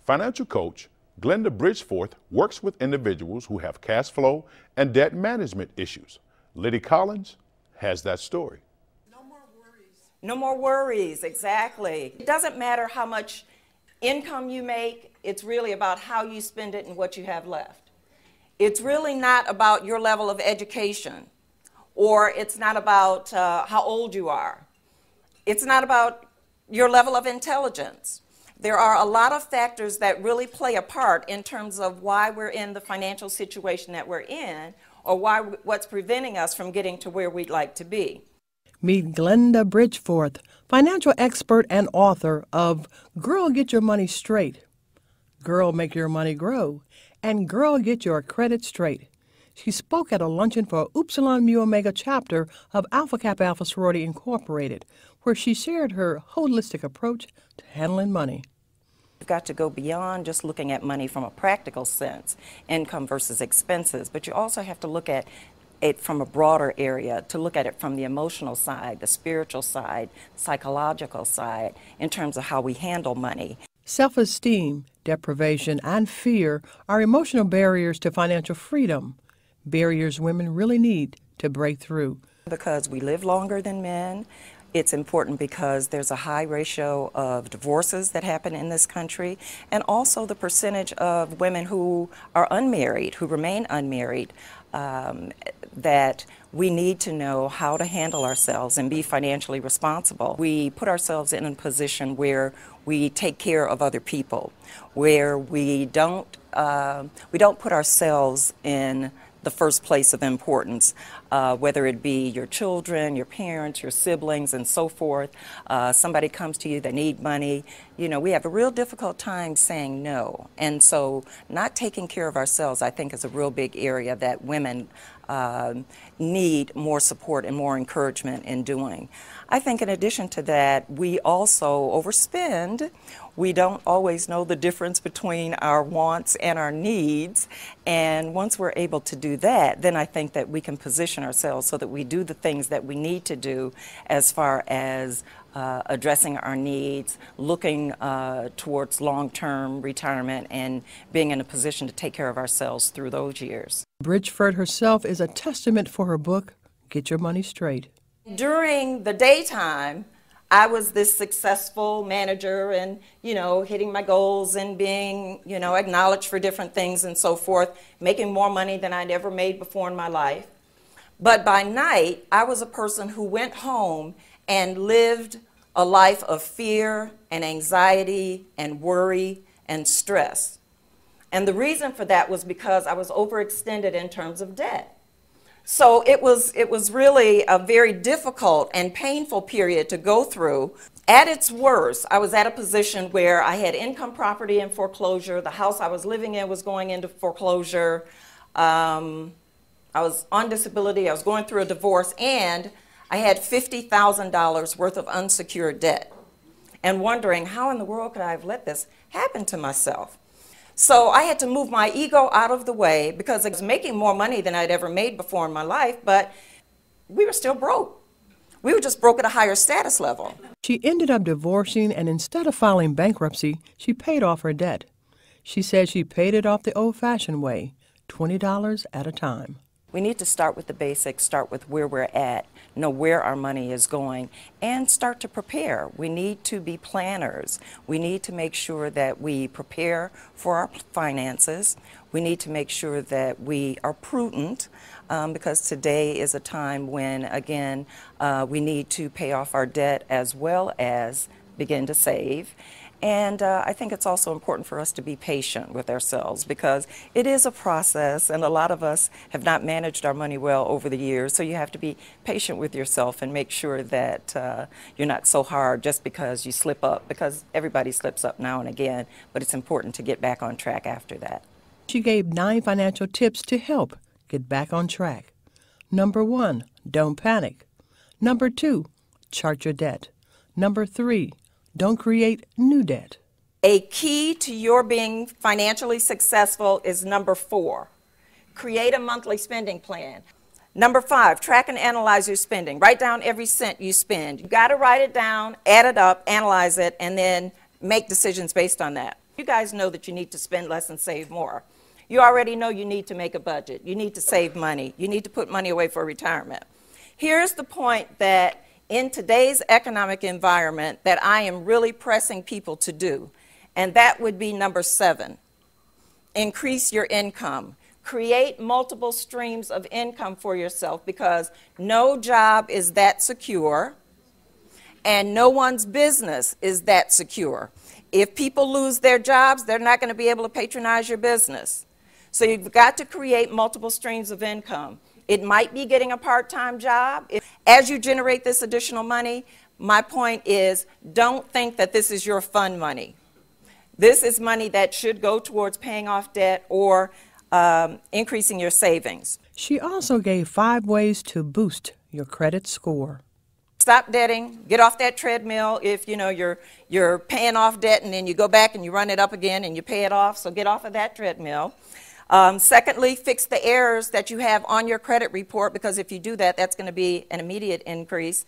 Financial coach Glenda Bridgeforth works with individuals who have cash flow and debt management issues. Liddy Collins has that story. No more worries. No more worries, exactly. It doesn't matter how much income you make, it's really about how you spend it and what you have left. It's really not about your level of education, or it's not about how old you are. It's not about your level of intelligence. There are a lot of factors that really play a part in terms of why we're in the financial situation that we're in, or what's preventing us from getting to where we'd like to be. Meet Glenda Bridgeforth, financial expert and author of Girl, Get Your Money Straight, Girl, Make Your Money Grow, and Girl, Get Your Credit Straight. She spoke at a luncheon for Upsilon Mu Omega chapter of Alpha Kappa Alpha Sorority Incorporated, where she shared her holistic approach to handling money. You've got to go beyond just looking at money from a practical sense, income versus expenses, but you also have to look at it from a broader area, to look at it from the emotional side, the spiritual side, psychological side, in terms of how we handle money. Self-esteem, deprivation, and fear are emotional barriers to financial freedom, barriers women really need to break through. Because we live longer than men, it's important because there's a high ratio of divorces that happen in this country, and also the percentage of women who are unmarried, who remain unmarried, that we need to know how to handle ourselves and be financially responsible. We put ourselves in a position where we take care of other people, where we don't put ourselves in the first place of importance, whether it be your children, your parents, your siblings, and so forth. Somebody comes to you, they need money. You know, we have a real difficult time saying no. And so not taking care of ourselves, I think, is a real big area that women need more support and more encouragement in doing. I think in addition to that, we also overspend. We don't always know the difference between our wants and our needs, and once we're able to do that, then I think that we can position ourselves so that we do the things that we need to do as far as addressing our needs, looking towards long-term retirement, and being in a position to take care of ourselves through those years. Bridgeforth herself is a testament for her book, Get Your Money Straight. During the daytime, I was this successful manager and, you know, hitting my goals and being, you know, acknowledged for different things and so forth, making more money than I'd ever made before in my life. But by night, I was a person who went home and lived a life of fear and anxiety and worry and stress. And the reason for that was because I was overextended in terms of debt. So it was really a very difficult and painful period to go through. At its worst, I was at a position where I had income property in foreclosure. The house I was living in was going into foreclosure. I was on disability. I was going through a divorce, and I had $50,000 worth of unsecured debt, and wondering how in the world could I have let this happen to myself. So I had to move my ego out of the way because I was making more money than I'd ever made before in my life, but we were still broke. We were just broke at a higher status level. She ended up divorcing, and instead of filing bankruptcy, she paid off her debt. She said she paid it off the old-fashioned way, $20 at a time. We need to start with the basics, start with where we're at, know where our money is going, and start to prepare. We need to be planners. We need to make sure that we prepare for our finances. We need to make sure that we are prudent, because today is a time when, again, we need to pay off our debt as well as begin to save. And I think it's also important for us to be patient with ourselves, because it is a process, and a lot of us have not managed our money well over the years. So you have to be patient with yourself and make sure that you're not so hard just because you slip up, because everybody slips up now and again, but it's important to get back on track after that. She gave 9 financial tips to help get back on track. Number 1, don't panic. Number 2, chart your debt. Number 3, don't create new debt. A key to your being financially successful is number 4, create a monthly spending plan. Number 5, track and analyze your spending. Write down every cent you spend. You've got to write it down, add it up, analyze it, and then make decisions based on that. You guys know that you need to spend less and save more. You already know you need to make a budget. You need to save money. You need to put money away for retirement. Here's the point that in today's economic environment that I am really pressing people to do, and that would be number 7. Increase your income. Create multiple streams of income for yourself, because no job is that secure and no one's business is that secure. If people lose their jobs, they're not going to be able to patronize your business. So you've got to create multiple streams of income. It might be getting a part-time job. As you generate this additional money, my point is, don't think that this is your fun money. This is money that should go towards paying off debt or increasing your savings. She also gave 5 ways to boost your credit score. Stop debting. Get off that treadmill if you're paying off debt and then you go back and you run it up again and you pay it off. So get off of that treadmill. Secondly, fix the errors that you have on your credit report, because if you do that, that's going to be an immediate increase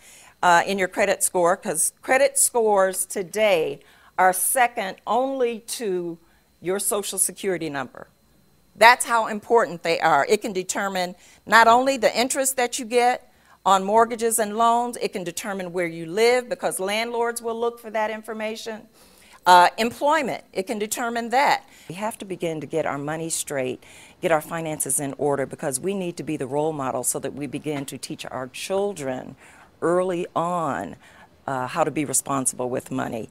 in your credit score, because credit scores today are second only to your Social Security number. That's how important they are. It can determine not only the interest that you get on mortgages and loans, it can determine where you live, because landlords will look for that information. Employment, it can determine that. We have to begin to get our money straight, get our finances in order, because we need to be the role model so that we begin to teach our children early on how to be responsible with money.